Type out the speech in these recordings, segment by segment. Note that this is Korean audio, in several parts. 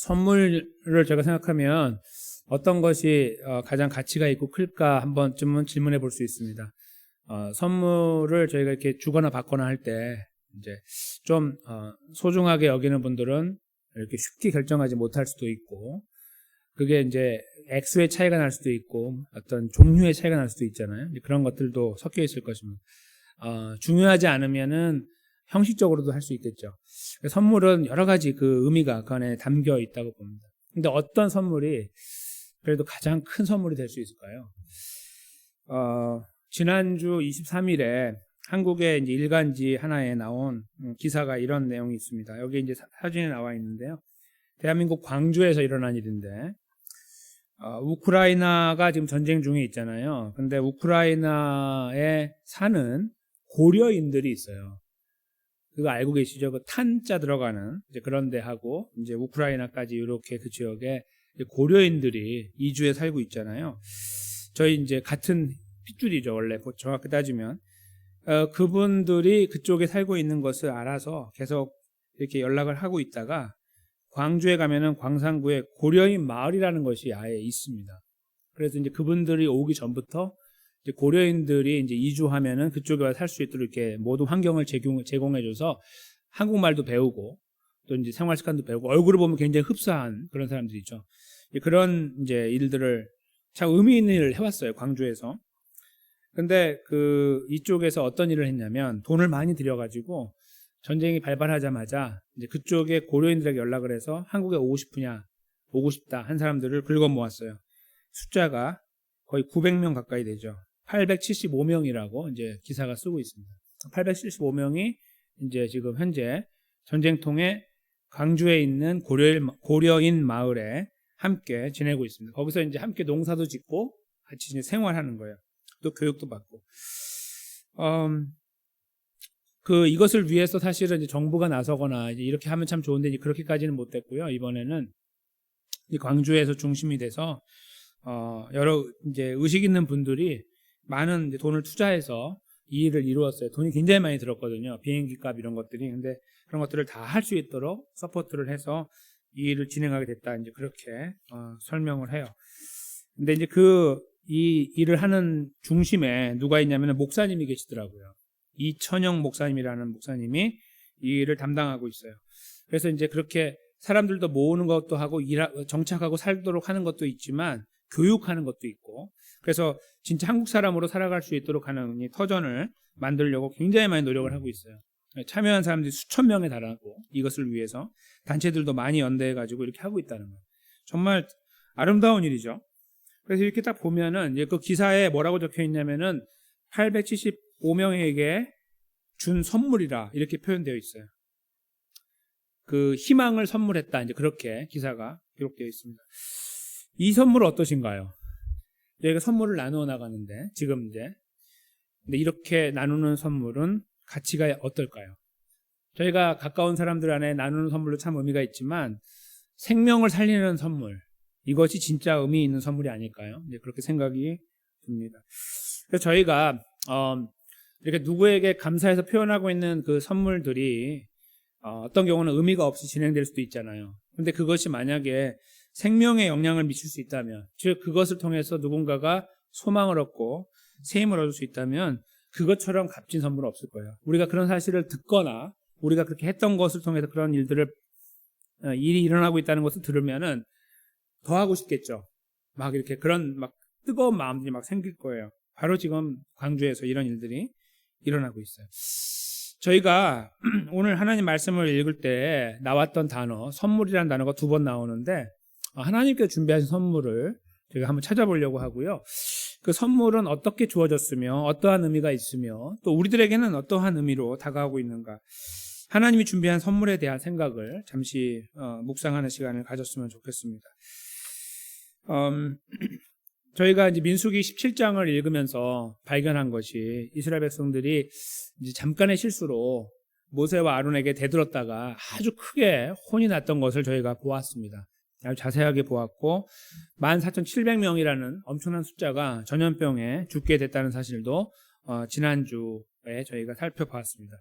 선물을 제가 생각하면 어떤 것이 가장 가치가 있고 클까 한 번쯤은 질문해 볼 수 있습니다. 선물을 저희가 이렇게 주거나 받거나 할 때 이제 좀 소중하게 여기는 분들은 이렇게 쉽게 결정하지 못할 수도 있고, 그게 이제 액수의 차이가 날 수도 있고 어떤 종류의 차이가 날 수도 있잖아요. 그런 것들도 섞여 있을 것입니다. 중요하지 않으면은 형식적으로도 할 수 있겠죠. 선물은 여러 가지 그 의미가 그 안에 담겨 있다고 봅니다. 근데 어떤 선물이 그래도 가장 큰 선물이 될 수 있을까요? 지난주 23일에 한국의 이제 일간지 하나에 나온 기사가 이런 내용이 있습니다. 여기 이제 사진에 나와 있는데요. 대한민국 광주에서 일어난 일인데, 우크라이나가 지금 전쟁 중에 있잖아요. 근데 우크라이나에 사는 고려인들이 있어요. 그거 알고 계시죠? 그 탄자 들어가는 이제 그런 데하고 이제 우크라이나까지 이렇게 그 지역에 고려인들이 이주해 살고 있잖아요. 저희 이제 같은 핏줄이죠, 원래 정확히 따지면. 그분들이 그쪽에 살고 있는 것을 알아서 계속 이렇게 연락을 하고 있다가 광주에 가면은 광산구에 고려인 마을이라는 것이 아예 있습니다. 그래서 이제 그분들이 오기 전부터 이제 고려인들이 이제 이주하면은 그쪽에 와서 살 수 있도록 이렇게 모든 환경을 제공해줘서 한국말도 배우고 또 이제 생활 습관도 배우고 얼굴을 보면 굉장히 흡사한 그런 사람들이죠. 그런 이제 일들을 참 의미 있는 일을 해왔어요, 광주에서. 근데 이쪽에서 어떤 일을 했냐면 돈을 많이 들여가지고 전쟁이 발발하자마자 이제 그쪽에 고려인들에게 연락을 해서 한국에 오고 싶다 한 사람들을 긁어 모았어요. 숫자가 거의 900명 가까이 되죠. 875명이라고 이제 기사가 쓰고 있습니다. 875명이 이제 지금 현재 전쟁통에 광주에 있는 고려인 마을에 함께 지내고 있습니다. 거기서 이제 함께 농사도 짓고 같이 이제 생활하는 거예요. 또 교육도 받고. 이것을 위해서 사실은 이제 정부가 나서거나 이제 이렇게 하면 참 좋은데 이제 그렇게까지는 못됐고요. 이번에는 이 광주에서 중심이 돼서 여러 이제 의식 있는 분들이 많은 이제 돈을 투자해서 이 일을 이루었어요. 돈이 굉장히 많이 들었거든요. 비행기 값 이런 것들이. 근데 그런 것들을 다 할 수 있도록 서포트를 해서 이 일을 진행하게 됐다. 이제 그렇게 설명을 해요. 근데 이제 이 일을 하는 중심에 누가 있냐면 목사님이 계시더라고요. 이천영 목사님이라는 목사님이 이 일을 담당하고 있어요. 그래서 이제 그렇게 사람들도 모으는 것도 하고 정착하고 살도록 하는 것도 있지만 교육하는 것도 있고, 그래서 진짜 한국 사람으로 살아갈 수 있도록 하는 이 터전을 만들려고 굉장히 많이 노력을 하고 있어요. 참여한 사람들이 수천 명에 달하고 이것을 위해서 단체들도 많이 연대해가지고 이렇게 하고 있다는 거예요. 정말 아름다운 일이죠. 그래서 이렇게 딱 보면은 이제 그 기사에 뭐라고 적혀 있냐면은 875명에게 준 선물이라 이렇게 표현되어 있어요. 그 희망을 선물했다. 이제 그렇게 기사가 기록되어 있습니다. 이 선물은 어떠신가요? 저희가 선물을 나누어 나가는데 지금 이제 근데 이렇게 나누는 선물은 가치가 어떨까요? 저희가 가까운 사람들 안에 나누는 선물도 참 의미가 있지만 생명을 살리는 선물, 이것이 진짜 의미 있는 선물이 아닐까요? 이제 그렇게 생각이 듭니다. 그래서 저희가 이렇게 누구에게 감사해서 표현하고 있는 그 선물들이 어떤 경우는 의미가 없이 진행될 수도 있잖아요. 근데 그것이 만약에 생명에 영향을 미칠 수 있다면, 즉 그것을 통해서 누군가가 소망을 얻고 새 힘을 얻을 수 있다면 그것처럼 값진 선물은 없을 거예요. 우리가 그런 사실을 듣거나 우리가 그렇게 했던 것을 통해서 그런 일이 일어나고 있다는 것을 들으면은 더 하고 싶겠죠. 막 이렇게 그런 막 뜨거운 마음들이 막 생길 거예요. 바로 지금 광주에서 이런 일들이 일어나고 있어요. 저희가 오늘 하나님 말씀을 읽을 때 나왔던 단어, 선물이라는 단어가 2번 나오는데 하나님께서 준비하신 선물을 저희가 한번 찾아보려고 하고요. 그 선물은 어떻게 주어졌으며 어떠한 의미가 있으며 또 우리들에게는 어떠한 의미로 다가오고 있는가, 하나님이 준비한 선물에 대한 생각을 잠시 묵상하는 시간을 가졌으면 좋겠습니다. 저희가 이제 민수기 17장을 읽으면서 발견한 것이 이스라엘 백성들이 이제 잠깐의 실수로 모세와 아론에게 대들었다가 아주 크게 혼이 났던 것을 저희가 보았습니다. 아주 자세하게 보았고 14,700명이라는 엄청난 숫자가 전염병에 죽게 됐다는 사실도 지난주에 저희가 살펴봤습니다.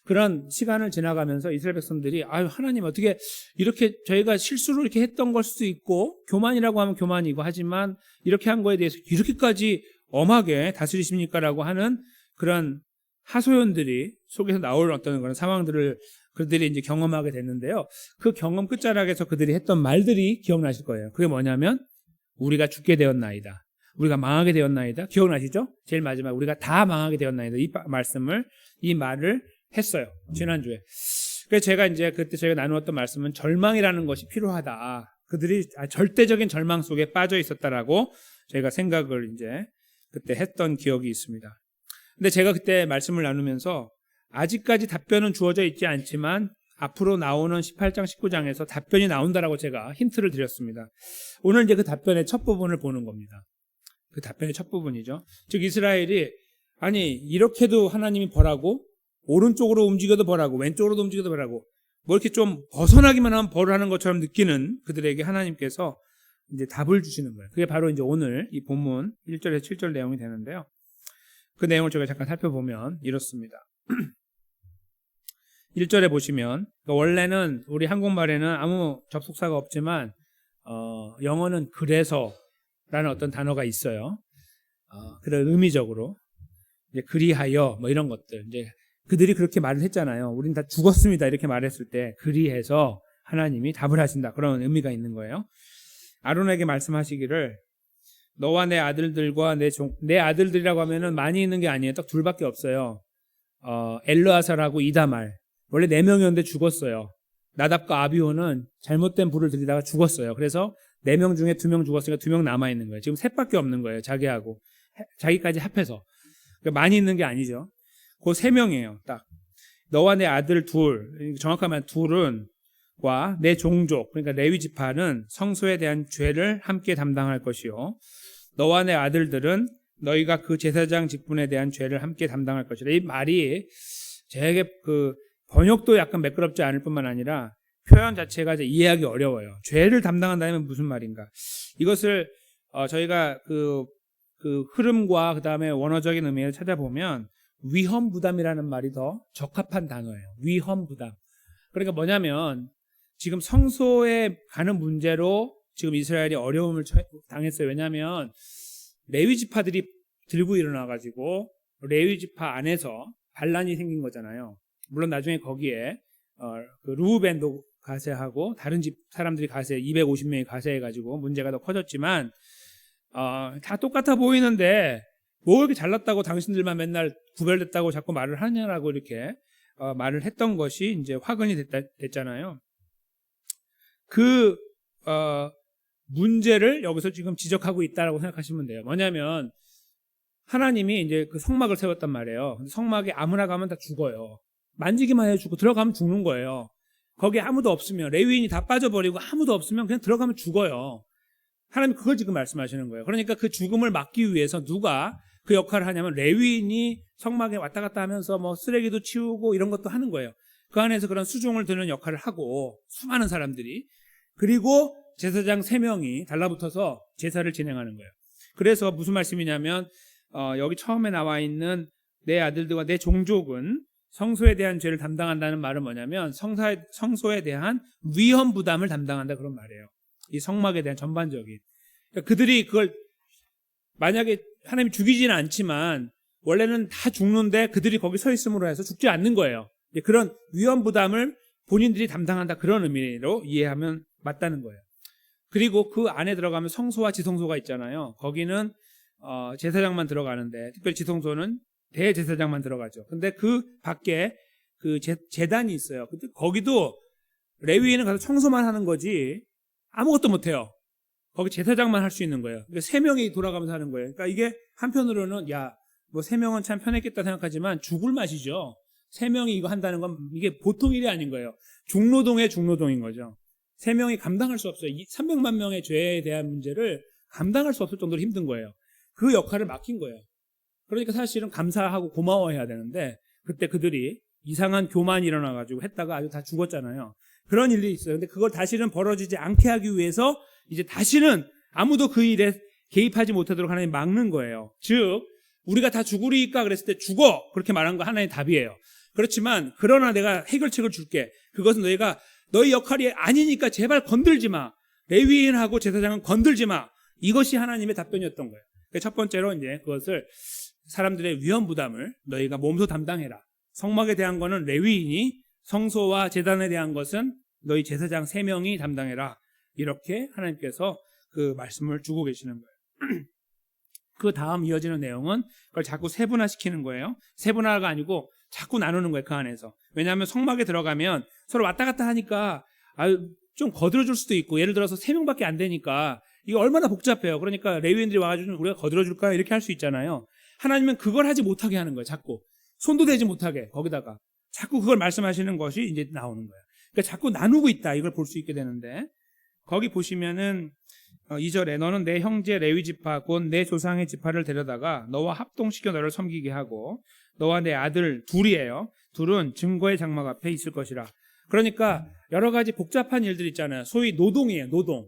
그런 시간을 지나가면서 이스라엘 백성들이 아유 하나님 어떻게 이렇게 저희가 실수로 이렇게 했던 걸 수도 있고 교만이라고 하면 교만이고 하지만 이렇게 한 거에 대해서 이렇게까지 엄하게 다스리십니까? 라고 하는 그런 하소연들이 속에서 나올 어떤 그런 상황들을 그들이 이제 경험하게 됐는데요. 그 경험 끝자락에서 그들이 했던 말들이 기억나실 거예요. 그게 뭐냐면 우리가 죽게 되었나이다. 우리가 망하게 되었나이다. 기억나시죠? 제일 마지막 우리가 다 망하게 되었나이다. 이 말을 했어요. 지난주에. 그래서 제가 이제 그때 저희가 나누었던 말씀은 절망이라는 것이 필요하다. 그들이 절대적인 절망 속에 빠져 있었다라고 저희가 생각을 이제 그때 했던 기억이 있습니다. 근데 제가 그때 말씀을 나누면서 아직까지 답변은 주어져 있지 않지만 앞으로 나오는 18장, 19장에서 답변이 나온다라고 제가 힌트를 드렸습니다. 오늘 이제 그 답변의 첫 부분을 보는 겁니다. 그 답변의 첫 부분이죠. 즉 이스라엘이 아니 이렇게도 하나님이 벌하고 오른쪽으로 움직여도 벌하고 왼쪽으로도 움직여도 벌하고 뭐 이렇게 좀 벗어나기만 하면 벌을 하는 것처럼 느끼는 그들에게 하나님께서 이제 답을 주시는 거예요. 그게 바로 이제 오늘 이 본문 1절에서 7절 내용이 되는데요. 그 내용을 제가 잠깐 살펴보면 이렇습니다. 1절에 보시면 원래는 우리 한국말에는 아무 접속사가 없지만 영어는 그래서라는 어떤 단어가 있어요. 그런 의미적으로 이제 그리하여 뭐 이런 것들 이제 그들이 그렇게 말을 했잖아요. 우린 다 죽었습니다. 이렇게 말했을 때 그리해서 하나님이 답을 하신다. 그런 의미가 있는 거예요. 아론에게 말씀하시기를 너와 내 아들들과 내 아들들이라고 하면은 많이 있는 게 아니에요. 딱 둘밖에 없어요. 엘르아살하고 이다말. 원래 4명이었는데 죽었어요. 나답과 아비호는 잘못된 불을 들이다가 죽었어요. 그래서 4명 중에 2명 죽었으니까 2명 남아있는 거예요. 지금 셋밖에 없는 거예요. 자기까지 합해서. 그러니까 많이 있는 게 아니죠. 그 3명이에요. 딱. 너와 내 아들 둘, 정확하면 둘은 과 내 종족, 그러니까 레위 지파는 성소에 대한 죄를 함께 담당할 것이요. 너와 내 아들들은 너희가 그 제사장 직분에 대한 죄를 함께 담당할 것이라. 이 말이 제게 그 번역도 약간 매끄럽지 않을 뿐만 아니라 표현 자체가 이해하기 어려워요. 죄를 담당한다면 무슨 말인가? 이것을 저희가 그 흐름과 그 다음에 원어적인 의미를 찾아보면 위험 부담이라는 말이 더 적합한 단어예요. 위험 부담. 그러니까 뭐냐면 지금 성소에 가는 문제로 지금 이스라엘이 어려움을 당했어요. 왜냐하면 레위 지파들이 들고 일어나가지고 레위 지파 안에서 반란이 생긴 거잖아요. 물론 나중에 거기에 그 루벤도 가세하고 다른 집 사람들이 250명이 가세해가지고 문제가 더 커졌지만 다 똑같아 보이는데 뭐 이렇게 잘났다고 당신들만 맨날 구별됐다고 자꾸 말을 하냐라고 이렇게 말을 했던 것이 이제 화근이 됐잖아요. 그 문제를 여기서 지금 지적하고 있다라고 생각하시면 돼요. 뭐냐면 하나님이 이제 그 성막을 세웠단 말이에요. 근데 성막에 아무나 가면 다 죽어요. 만지기만 해주고 들어가면 죽는 거예요. 거기에 아무도 없으면 레위인이 다 빠져버리고 아무도 없으면 그냥 들어가면 죽어요. 하나님 그걸 지금 말씀하시는 거예요. 그러니까 그 죽음을 막기 위해서 누가 그 역할을 하냐면 레위인이 성막에 왔다 갔다 하면서 뭐 쓰레기도 치우고 이런 것도 하는 거예요. 그 안에서 그런 수종을 드는 역할을 하고 수많은 사람들이 그리고 제사장 3명이 달라붙어서 제사를 진행하는 거예요. 그래서 무슨 말씀이냐면 여기 처음에 나와 있는 내 아들들과 내 종족은 성소에 대한 죄를 담당한다는 말은 뭐냐면 성소에 대한 위험 부담을 담당한다 그런 말이에요. 이 성막에 대한 전반적인. 그러니까 그들이 그걸 만약에 하나님이 죽이지는 않지만 원래는 다 죽는데 그들이 거기 서 있음으로 해서 죽지 않는 거예요. 그런 위험 부담을 본인들이 담당한다 그런 의미로 이해하면 맞다는 거예요. 그리고 그 안에 들어가면 성소와 지성소가 있잖아요. 거기는 제사장만 들어가는데 특별히 지성소는 대제사장만 들어가죠. 근데 그 밖에 그 제단이 있어요. 근데 거기도 레위인은 가서 청소만 하는 거지 아무것도 못해요. 거기 제사장만 할 수 있는 거예요. 그러니까 3명이 돌아가면서 하는 거예요. 그러니까 이게 한편으로는 뭐 3명은 참 편했겠다 생각하지만 죽을 맛이죠. 3명이 이거 한다는 건 이게 보통 일이 아닌 거예요. 중노동의 중노동인 거죠. 3명이 감당할 수 없어요. 300만 명의 죄에 대한 문제를 감당할 수 없을 정도로 힘든 거예요. 그 역할을 맡긴 거예요. 그러니까 사실은 감사하고 고마워해야 되는데 그때 그들이 이상한 교만이 일어나가지고 했다가 아주 다 죽었잖아요. 그런 일이 있어요. 근데 그걸 다시는 벌어지지 않게 하기 위해서 이제 다시는 아무도 그 일에 개입하지 못하도록 하나님 막는 거예요. 즉 우리가 다 죽으리까 그랬을 때 죽어 그렇게 말한 거 하나의 답이에요. 그렇지만 그러나 내가 해결책을 줄게. 그것은 너희 역할이 아니니까 제발 건들지 마. 레위인하고 제사장은 건들지 마. 이것이 하나님의 답변이었던 거예요. 첫 번째로 이제 그것을 사람들의 위험 부담을 너희가 몸소 담당해라. 성막에 대한 거는 레위인이, 성소와 제단에 대한 것은 너희 제사장 3명이 담당해라. 이렇게 하나님께서 그 말씀을 주고 계시는 거예요. 그 다음 이어지는 내용은 그걸 자꾸 세분화시키는 거예요. 세분화가 아니고 자꾸 나누는 거예요. 그 안에서. 왜냐하면 성막에 들어가면 서로 왔다 갔다 하니까 좀 거들어줄 수도 있고, 예를 들어서 3명밖에 안 되니까 이거 얼마나 복잡해요. 그러니까 레위인들이 와가지고 우리가 거들어줄까 이렇게 할 수 있잖아요. 하나님은 그걸 하지 못하게 하는 거예요. 자꾸 손도 대지 못하게, 거기다가 자꾸 그걸 말씀하시는 것이 이제 나오는 거예요. 그러니까 자꾸 나누고 있다, 이걸 볼 수 있게 되는데, 거기 보시면은 2절에 너는 내 형제 레위 지파 곧 내 조상의 지파를 데려다가 너와 합동시켜 너를 섬기게 하고 너와 내 아들 둘이에요. 둘은 증거의 장막 앞에 있을 것이라. 그러니까 여러 가지 복잡한 일들 있잖아요. 소위 노동이에요. 노동.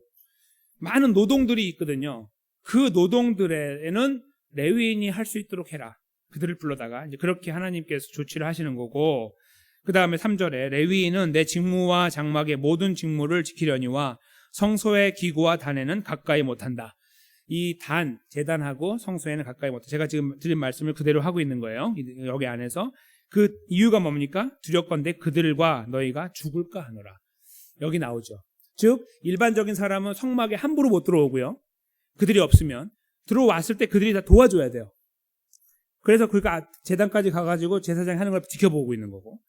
많은 노동들이 있거든요. 그 노동들에는 레위인이 할 수 있도록 해라. 그들을 불러다가 이제 그렇게 하나님께서 조치를 하시는 거고, 그 다음에 3절에 레위인은 내 직무와 장막의 모든 직무를 지키려니와 성소의 기구와 단에는 가까이 못한다. 이 단, 제단하고 성소에는 가까이 못한다. 제가 지금 드린 말씀을 그대로 하고 있는 거예요. 여기 안에서. 그 이유가 뭡니까? 두렵건대 그들과 너희가 죽을까 하노라. 여기 나오죠. 즉 일반적인 사람은 성막에 함부로 못 들어오고요. 그들이 없으면 들어왔을 때 그들이 다 도와줘야 돼요. 그래서 그러니까 제단까지 가가지고 제사장이 하는 걸 지켜보고 있는 거고,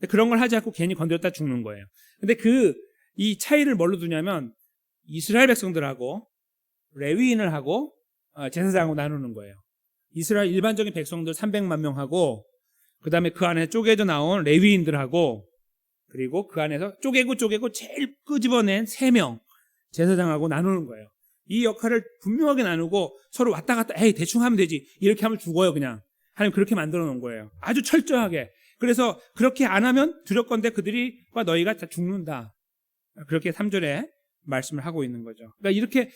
그런 걸 하지 않고 괜히 건드렸다 죽는 거예요. 근데 이 차이를 뭘로 두냐면 이스라엘 백성들하고 레위인을 하고 제사장하고 나누는 거예요. 이스라엘 일반적인 백성들 300만 명하고, 그 다음에 그 안에 쪼개져 나온 레위인들하고, 그리고 그 안에서 쪼개고 제일 끄집어낸 3명 제사장하고 나누는 거예요. 이 역할을 분명하게 나누고 서로 왔다 갔다 에이 대충 하면 되지 이렇게 하면 죽어요. 그냥 하나님 그렇게 만들어 놓은 거예요. 아주 철저하게. 그래서 그렇게 안 하면 두렵건대 그들과 너희가 다 죽는다. 그렇게 3절에 말씀을 하고 있는 거죠. 그러니까 이렇게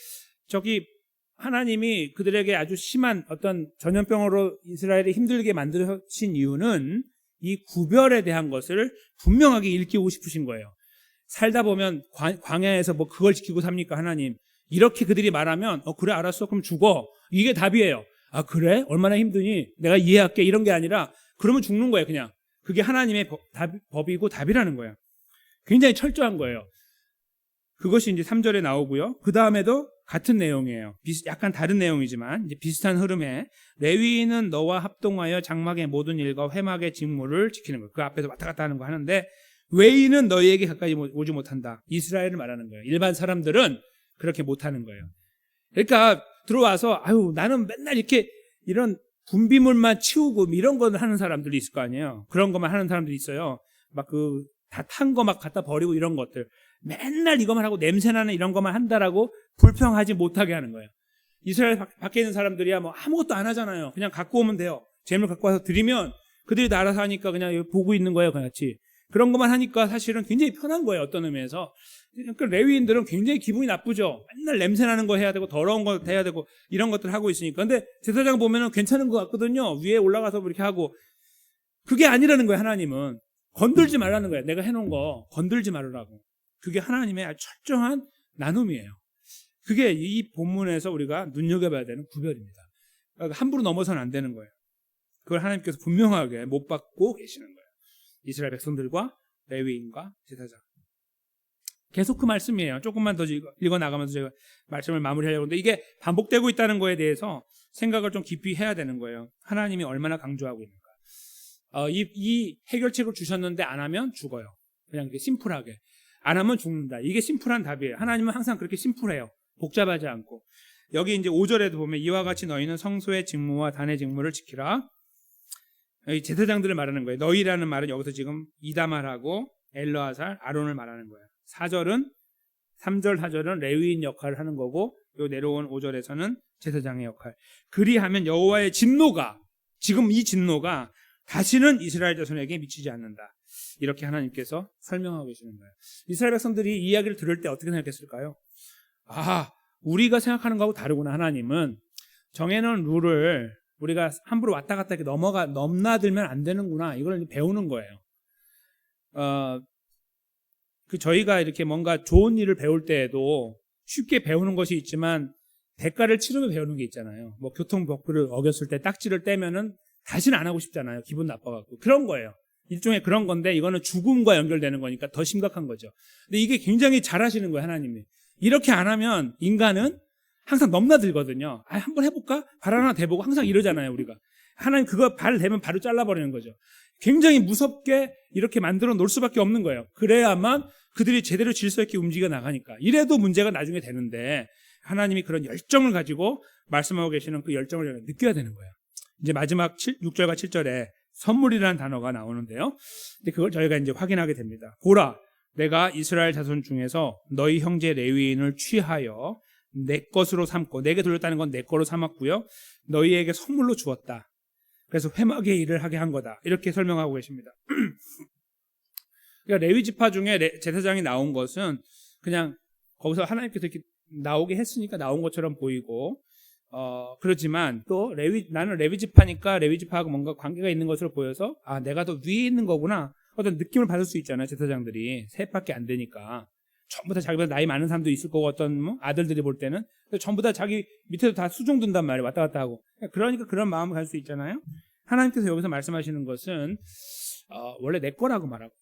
하나님이 그들에게 아주 심한 어떤 전염병으로 이스라엘을 힘들게 만드신 이유는 이 구별에 대한 것을 분명하게 일깨우고 싶으신 거예요. 살다 보면 광야에서 뭐 그걸 지키고 삽니까 하나님? 이렇게 그들이 말하면 그래 알았어 그럼 죽어. 이게 답이에요. 아 그래? 얼마나 힘드니? 내가 이해할게. 이런 게 아니라 그러면 죽는 거예요. 그냥 그게 하나님의 법이고 답이라는 거예요. 굉장히 철저한 거예요. 그것이 이제 3절에 나오고요. 그 다음에도 같은 내용이에요. 약간 다른 내용이지만 이제 비슷한 흐름에 레위인은 너와 합동하여 장막의 모든 일과 회막의 직무를 지키는 거예요. 그 앞에서 왔다 갔다 하는 거 하는데, 외인은 너희에게 가까이 오지 못한다. 이스라엘을 말하는 거예요. 일반 사람들은 그렇게 못하는 거예요. 그러니까 들어와서 나는 맨날 이렇게 이런 분비물만 치우고 이런 거 하는 사람들이 있을 거 아니에요. 그런 것만 하는 사람들이 있어요. 막 다 탄 거 막 갖다 버리고 이런 것들. 맨날 이것만 하고 냄새나는 이런 것만 한다라고 불평하지 못하게 하는 거예요. 이스라엘 밖에 있는 사람들이야 뭐 아무것도 안 하잖아요. 그냥 갖고 오면 돼요. 재물 갖고 와서 드리면 그들이 다 알아서 하니까 그냥 보고 있는 거예요. 같이. 그런 것만 하니까 사실은 굉장히 편한 거예요. 어떤 의미에서. 그러니까 레위인들은 굉장히 기분이 나쁘죠. 맨날 냄새나는 거 해야 되고 더러운 거 해야 되고 이런 것들 하고 있으니까. 근데 제사장 보면은 괜찮은 것 같거든요. 위에 올라가서 이렇게 하고. 그게 아니라는 거예요. 하나님은. 건들지 말라는 거예요. 내가 해놓은 거 건들지 말으라고. 그게 하나님의 아주 철저한 나눔이에요. 그게 이 본문에서 우리가 눈여겨봐야 되는 구별입니다. 그러니까 함부로 넘어서는 안 되는 거예요. 그걸 하나님께서 분명하게 못 받고 계시는 거예요. 이스라엘 백성들과 레위인과 제사장. 계속 그 말씀이에요. 조금만 더 읽어나가면서 제가 말씀을 마무리하려고 하는데, 이게 반복되고 있다는 거에 대해서 생각을 좀 깊이 해야 되는 거예요. 하나님이 얼마나 강조하고 있는가. 이 해결책을 주셨는데 안 하면 죽어요. 그냥 이렇게 심플하게. 안 하면 죽는다. 이게 심플한 답이에요. 하나님은 항상 그렇게 심플해요. 복잡하지 않고. 여기 이제 5절에도 보면 이와 같이 너희는 성소의 직무와 단의 직무를 지키라. 제사장들을 말하는 거예요. 너희라는 말은 여기서 지금 이다말하고 엘르아살, 아론을 말하는 거예요. 3절, 4절은 레위인 역할을 하는 거고, 요 내려온 5절에서는 제사장의 역할. 그리하면 여호와의 진노가, 지금 이 진노가 다시는 이스라엘 자손에게 미치지 않는다. 이렇게 하나님께서 설명하고 계시는 거예요. 이스라엘 백성들이 이 이야기를 들을 때 어떻게 생각했을까요? 우리가 생각하는 거하고 다르구나. 하나님은 정해놓은 룰을 우리가 함부로 왔다 갔다 이렇게 넘나들면 안 되는구나. 이걸 배우는 거예요. 저희가 이렇게 뭔가 좋은 일을 배울 때에도 쉽게 배우는 것이 있지만 대가를 치르며 배우는 게 있잖아요. 뭐 교통법규를 어겼을 때 딱지를 떼면은 다시는 안 하고 싶잖아요. 기분 나빠갖고. 그런 거예요. 일종의 그런 건데 이거는 죽음과 연결되는 거니까 더 심각한 거죠. 근데 이게 굉장히 잘하시는 거예요, 하나님이. 이렇게 안 하면 인간은 항상 넘나들거든요. 한번 해볼까? 발 하나 대보고 항상 이러잖아요, 우리가. 하나님 그거 발 대면 바로 잘라버리는 거죠. 굉장히 무섭게 이렇게 만들어 놓을 수밖에 없는 거예요. 그래야만 그들이 제대로 질서 있게 움직여 나가니까. 이래도 문제가 나중에 되는데 하나님이 그런 열정을 가지고 말씀하고 계시는 그 열정을 느껴야 되는 거예요. 이제 마지막 6절과 7절에 선물이라는 단어가 나오는데요. 근데 그걸 저희가 이제 확인하게 됩니다. 보라, 내가 이스라엘 자손 중에서 너희 형제 레위인을 취하여 내 것으로 삼고, 내게 돌렸다는 건 내 거로 삼았고요. 너희에게 선물로 주었다. 그래서 회막의 일을 하게 한 거다. 이렇게 설명하고 계십니다. 그러니까 레위 지파 중에 제사장이 나온 것은 그냥 거기서 하나님께서 이렇게 나오게 했으니까 나온 것처럼 보이고, 그렇지만 또 나는 레위 지파니까 레위 지파하고 뭔가 관계가 있는 것으로 보여서 내가 더 위에 있는 거구나. 어떤 느낌을 받을 수 있잖아요. 제사장들이 셋밖에 안 되니까 전부 다 자기보다 나이 많은 사람도 있을 거고 어떤 아들들이 볼 때는 전부 다 자기 밑에도 다 수종 둔단 말이에요. 왔다 갔다 하고. 그러니까 그런 마음을 가질 수 있잖아요. 하나님께서 여기서 말씀하시는 것은 원래 내 거라고 말하고,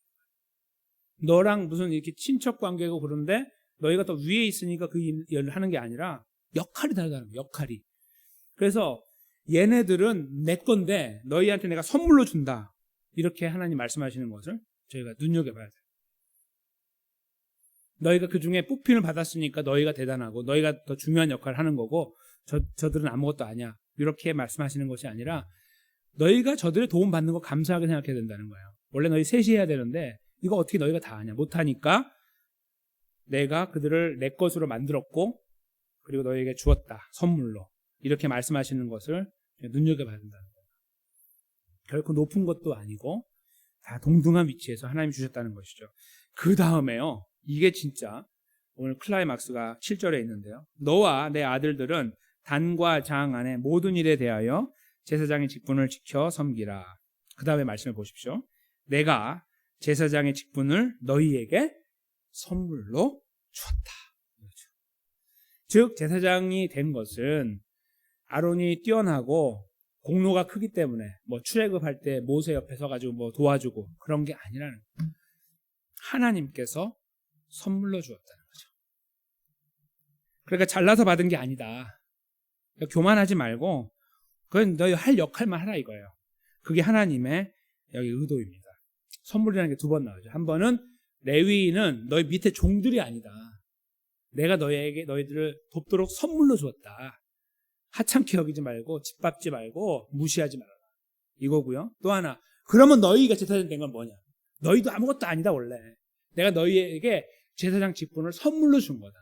너랑 무슨 이렇게 친척 관계고 그런데 너희가 더 위에 있으니까 그 일을 하는 게 아니라 역할이 다르다는 거예요. 역할이. 그래서 얘네들은 내 건데 너희한테 내가 선물로 준다. 이렇게 하나님 말씀하시는 것을 저희가 눈여겨봐야 돼요. 너희가 그 중에 뽑힘을 받았으니까 너희가 대단하고 너희가 더 중요한 역할을 하는 거고 저들은 아무것도 아니야. 이렇게 말씀하시는 것이 아니라 너희가 저들의 도움 받는 거 감사하게 생각해야 된다는 거예요. 원래 너희 셋이 해야 되는데 이거 어떻게 너희가 다 하냐. 못하니까 내가 그들을 내 것으로 만들었고 그리고 너희에게 주었다. 선물로. 이렇게 말씀하시는 것을 눈여겨봐야 된다는 거예요. 결코 높은 것도 아니고 다 동등한 위치에서 하나님이 주셨다는 것이죠. 그 다음에요. 이게 진짜 오늘 클라이막스가 7절에 있는데요. 너와 내 아들들은 단과 장 안에 모든 일에 대하여 제사장의 직분을 지켜 섬기라. 그 다음에 말씀을 보십시오. 내가 제사장의 직분을 너희에게 선물로 주었다. 즉 제사장이 된 것은 아론이 뛰어나고 공로가 크기 때문에 뭐 출애굽할 때 모세 옆에 서가지고 뭐 도와주고 그런 게 아니라는 거예요. 하나님께서 선물로 주었다는 거죠. 그러니까 잘나서 받은 게 아니다. 그러니까 교만하지 말고 그건 너희 할 역할만 하라 이거예요. 그게 하나님의 여기 의도입니다. 선물이라는 게 두 번 나오죠. 한 번은 레위인은 너희 밑에 종들이 아니다. 내가 너희들을 돕도록 선물로 주었다. 하찮게 여기지 말고 짓밟지 말고 무시하지 말아라. 이거고요. 또 하나, 그러면 너희가 제사장 된 건 뭐냐? 너희도 아무것도 아니다 원래. 내가 너희에게 제사장 직분을 선물로 준 거다.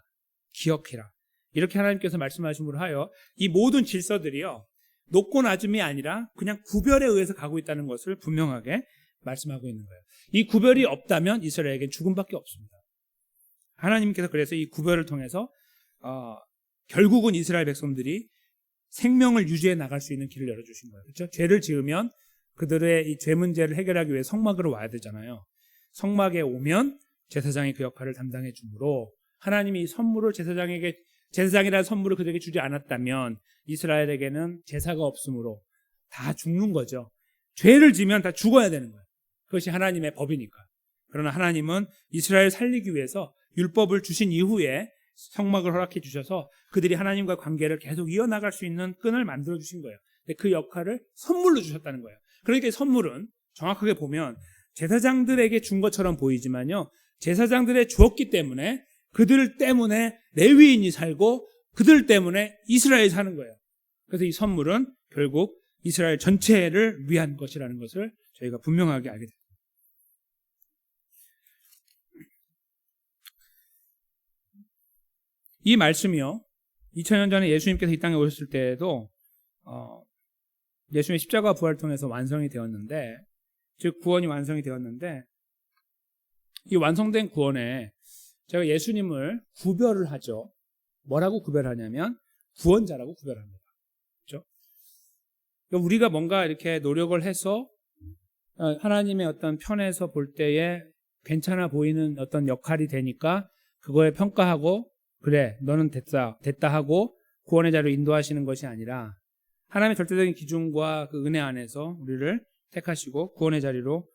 기억해라. 이렇게 하나님께서 말씀하심으로 하여 이 모든 질서들이요, 높고 낮음이 아니라 그냥 구별에 의해서 가고 있다는 것을 분명하게 말씀하고 있는 거예요. 이 구별이 없다면 이스라엘에겐 죽음밖에 없습니다. 하나님께서 그래서 이 구별을 통해서 결국은 이스라엘 백성들이 생명을 유지해 나갈 수 있는 길을 열어주신 거예요. 그렇죠? 죄를 지으면 그들의 이 죄 문제를 해결하기 위해 성막으로 와야 되잖아요. 성막에 오면 제사장이 그 역할을 담당해 주므로 하나님이 이 선물을 제사장이라는 선물을 그들에게 주지 않았다면 이스라엘에게는 제사가 없으므로 다 죽는 거죠. 죄를 지면 다 죽어야 되는 거예요. 그것이 하나님의 법이니까. 그러나 하나님은 이스라엘 살리기 위해서 율법을 주신 이후에 성막을 허락해 주셔서 그들이 하나님과 관계를 계속 이어나갈 수 있는 끈을 만들어 주신 거예요. 근데 그 역할을 선물로 주셨다는 거예요. 그러니까 이 선물은 정확하게 보면 제사장들에게 준 것처럼 보이지만요, 제사장들에 주었기 때문에 그들 때문에 레위인이 살고 그들 때문에 이스라엘이 사는 거예요. 그래서 이 선물은 결국 이스라엘 전체를 위한 것이라는 것을 저희가 분명하게 알게 됩니다. 이 말씀이요, 2000년 전에 예수님께서 이 땅에 오셨을 때에도 예수님의 십자가 부활을 통해서 완성이 되었는데, 즉 구원이 완성이 되었는데, 이 완성된 구원에 제가 예수님을 구별을 하죠. 뭐라고 구별하냐면 구원자라고 구별합니다. 그렇죠? 그러니까 우리가 뭔가 이렇게 노력을 해서 하나님의 어떤 편에서 볼 때에 괜찮아 보이는 어떤 역할이 되니까 그거에 평가하고 그래 너는 됐다 하고 구원의 자리로 인도하시는 것이 아니라 하나님의 절대적인 기준과 그 은혜 안에서 우리를 택하시고 구원의 자리로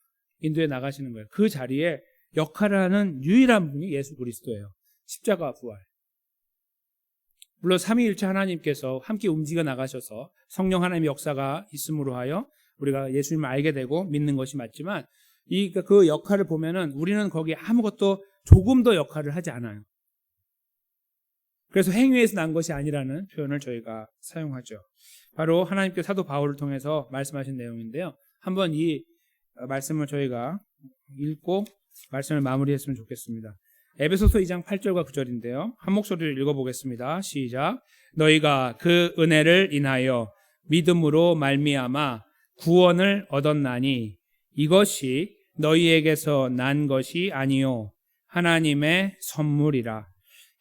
인도해 나가시는 거예요. 그 자리에 역할을 하는 유일한 분이 예수 그리스도예요. 십자가 부활. 물론 삼위일체 하나님께서 함께 움직여 나가셔서 성령 하나님의 역사가 있음으로 하여 우리가 예수님을 알게 되고 믿는 것이 맞지만 그 역할을 보면은 우리는 거기에 아무것도 조금 더 역할을 하지 않아요. 그래서 행위에서 난 것이 아니라는 표현을 저희가 사용하죠. 바로 하나님께서 사도 바울을 통해서 말씀하신 내용인데요. 한번 이 말씀을 저희가 읽고 말씀을 마무리했으면 좋겠습니다. 에베소서 2장 8절과 9절인데요. 한 목소리를 읽어보겠습니다. 시작. 너희가 그 은혜를 인하여 믿음으로 말미암아 구원을 얻었나니 이것이 너희에게서 난 것이 아니요 하나님의 선물이라.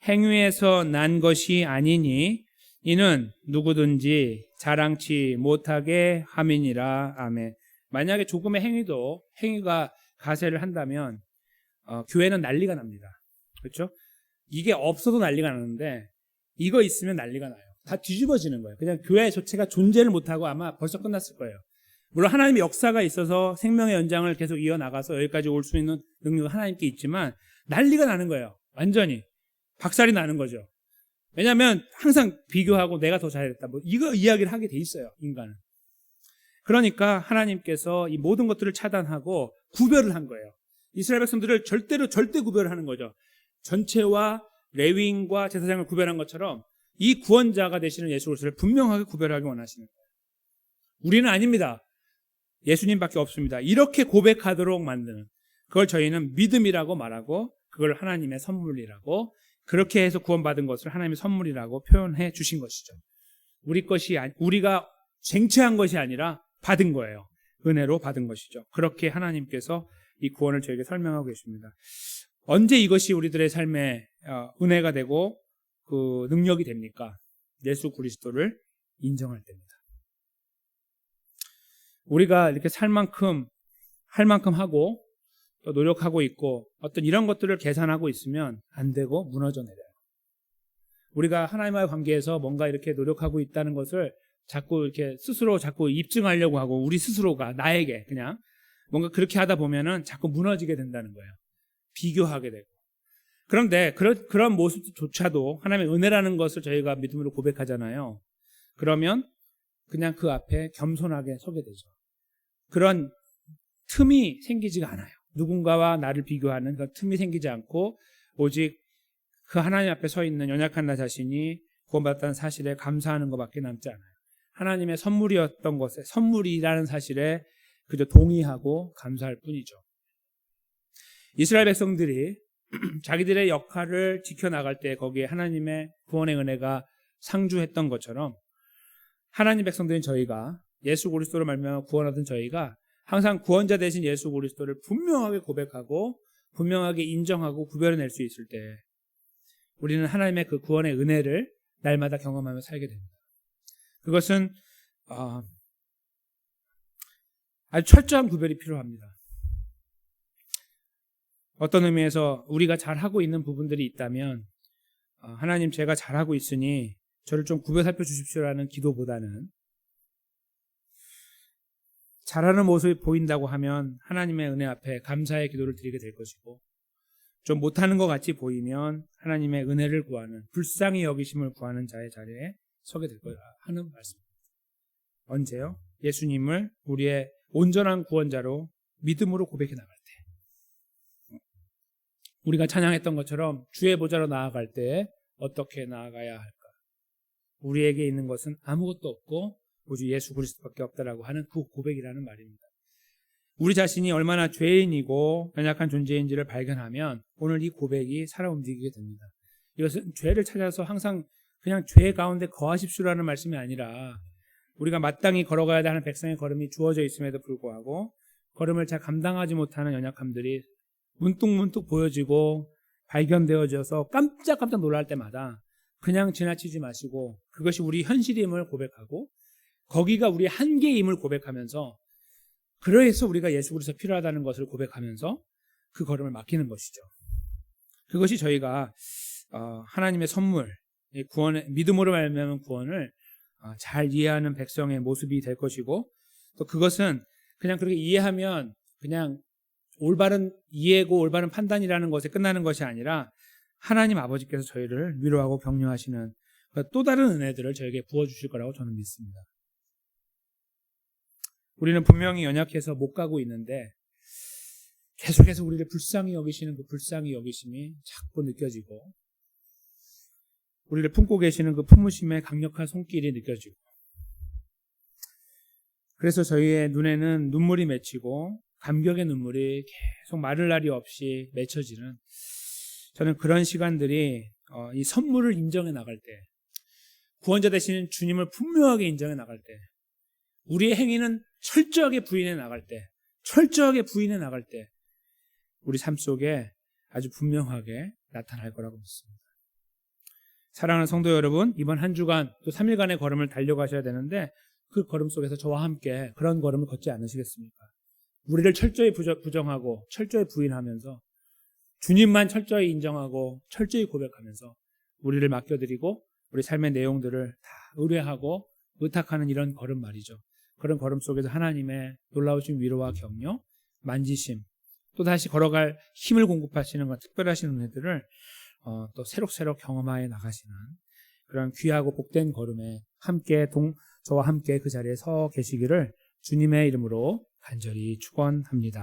행위에서 난 것이 아니니 이는 누구든지 자랑치 못하게 함이니라. 아멘. 만약에 조금의 행위가 가세를 한다면 교회는 난리가 납니다. 그렇죠? 이게 없어도 난리가 나는데 이거 있으면 난리가 나요. 다 뒤집어지는 거예요. 그냥 교회 자체가 존재를 못하고 아마 벌써 끝났을 거예요. 물론 하나님의 역사가 있어서 생명의 연장을 계속 이어나가서 여기까지 올 수 있는 능력은 하나님께 있지만 난리가 나는 거예요. 완전히 박살이 나는 거죠. 왜냐하면 항상 비교하고 내가 더 잘했다 이거 이야기를 하게 돼 있어요. 인간은. 그러니까 하나님께서 이 모든 것들을 차단하고 구별을 한 거예요. 이스라엘 백성들을 절대 구별을 하는 거죠. 전체와 레위인과 제사장을 구별한 것처럼 이 구원자가 되시는 예수 그리스도를 분명하게 구별하기 원하시는 거예요. 우리는 아닙니다. 예수님밖에 없습니다. 이렇게 고백하도록 만드는 그걸 저희는 믿음이라고 말하고 그걸 하나님의 선물이라고 그렇게 해서 구원받은 것을 하나님의 선물이라고 표현해 주신 것이죠. 우리가 쟁취한 것이 아니라 받은 거예요. 은혜로 받은 것이죠. 그렇게 하나님께서 이 구원을 저에게 설명하고 계십니다. 언제 이것이 우리들의 삶에 은혜가 되고 그 능력이 됩니까? 예수 그리스도를 인정할 때입니다. 우리가 이렇게 할 만큼 하고 또 노력하고 있고 어떤 이런 것들을 계산하고 있으면 안 되고 무너져 내려요. 우리가 하나님과의 관계에서 뭔가 이렇게 노력하고 있다는 것을 자꾸 입증하려고 하고 우리 스스로가 나에게 그냥 뭔가 그렇게 하다 보면은 자꾸 무너지게 된다는 거예요. 비교하게 되고. 그런데 그런 모습조차도 하나님의 은혜라는 것을 저희가 믿음으로 고백하잖아요. 그러면 그냥 그 앞에 겸손하게 서게 되죠. 그런 틈이 생기지가 않아요. 누군가와 나를 비교하는 그런 틈이 생기지 않고 오직 그 하나님 앞에 서 있는 연약한 나 자신이 구원받았다는 사실에 감사하는 것밖에 남지 않아요. 하나님의 선물이었던 것에 선물이라는 사실에 그저 동의하고 감사할 뿐이죠. 이스라엘 백성들이 자기들의 역할을 지켜나갈 때 거기에 하나님의 구원의 은혜가 상주했던 것처럼 하나님 백성들인 저희가 예수 그리스도로 말미암아 구원 얻은 저희가 항상 구원자 되신 예수 그리스도를 분명하게 고백하고 분명하게 인정하고 구별해낼 수 있을 때 우리는 하나님의 그 구원의 은혜를 날마다 경험하며 살게 됩니다. 그것은 아주 철저한 구별이 필요합니다. 어떤 의미에서 우리가 잘하고 있는 부분들이 있다면 하나님 제가 잘하고 있으니 저를 좀 구별 살펴주십시오라는 기도보다는 잘하는 모습이 보인다고 하면 하나님의 은혜 앞에 감사의 기도를 드리게 될 것이고 좀 못하는 것 같이 보이면 하나님의 은혜를 구하는 불쌍히 여기심을 구하는 자의 자리에 서게 될 거야 하는 말씀입니다. 언제요? 예수님을 우리의 온전한 구원자로 믿음으로 고백해 나갈 때 우리가 찬양했던 것처럼 주의 보좌로 나아갈 때 어떻게 나아가야 할까? 우리에게 있는 것은 아무것도 없고 오직 예수 그리스도밖에 없다라고 하는 그 고백이라는 말입니다. 우리 자신이 얼마나 죄인이고 연약한 존재인지를 발견하면 오늘 이 고백이 살아 움직이게 됩니다. 이것은 죄를 찾아서 항상 그냥 죄 가운데 거하십시오라는 말씀이 아니라 우리가 마땅히 걸어가야 하는 백성의 걸음이 주어져 있음에도 불구하고 걸음을 잘 감당하지 못하는 연약함들이 문득문득 보여지고 발견되어져서 깜짝깜짝 놀랄 때마다 그냥 지나치지 마시고 그것이 우리 현실임을 고백하고 거기가 우리의 한계임을 고백하면서 그래서 우리가 예수 그리스도가 필요하다는 것을 고백하면서 그 걸음을 맡기는 것이죠. 그것이 저희가 하나님의 선물, 구원의 믿음으로 말미암은 구원을 잘 이해하는 백성의 모습이 될 것이고, 또 그것은 그냥 그렇게 이해하면 그냥 올바른 이해고 올바른 판단이라는 것에 끝나는 것이 아니라 하나님 아버지께서 저희를 위로하고 격려하시는 또 다른 은혜들을 저에게 부어주실 거라고 저는 믿습니다. 우리는 분명히 연약해서 못 가고 있는데 계속해서 우리를 불쌍히 여기시는 그 불쌍히 여기심이 자꾸 느껴지고, 우리를 품고 계시는 그 품으심의 강력한 손길이 느껴지고, 그래서 저희의 눈에는 눈물이 맺히고 감격의 눈물이 계속 마를 날이 없이 맺혀지는, 저는 그런 시간들이 이 선물을 인정해 나갈 때, 구원자 되시는 주님을 분명하게 인정해 나갈 때, 우리의 행위는 철저하게 부인해 나갈 때, 우리 삶 속에 아주 분명하게 나타날 거라고 믿습니다. 사랑하는 성도 여러분, 이번 한 주간 또 3일간의 걸음을 달려가셔야 되는데 그 걸음 속에서 저와 함께 그런 걸음을 걷지 않으시겠습니까? 우리를 철저히 부정하고 철저히 부인하면서 주님만 철저히 인정하고 철저히 고백하면서 우리를 맡겨드리고 우리 삶의 내용들을 다 의뢰하고 의탁하는 이런 걸음 말이죠. 그런 걸음 속에서 하나님의 놀라우신 위로와 격려, 만지심, 또 다시 걸어갈 힘을 공급하시는 것, 특별하신 은혜들을 또 새록새록 경험하여 나가시는 그런 귀하고 복된 걸음에 함께 저와 함께 그 자리에 서 계시기를 주님의 이름으로 간절히 축원합니다.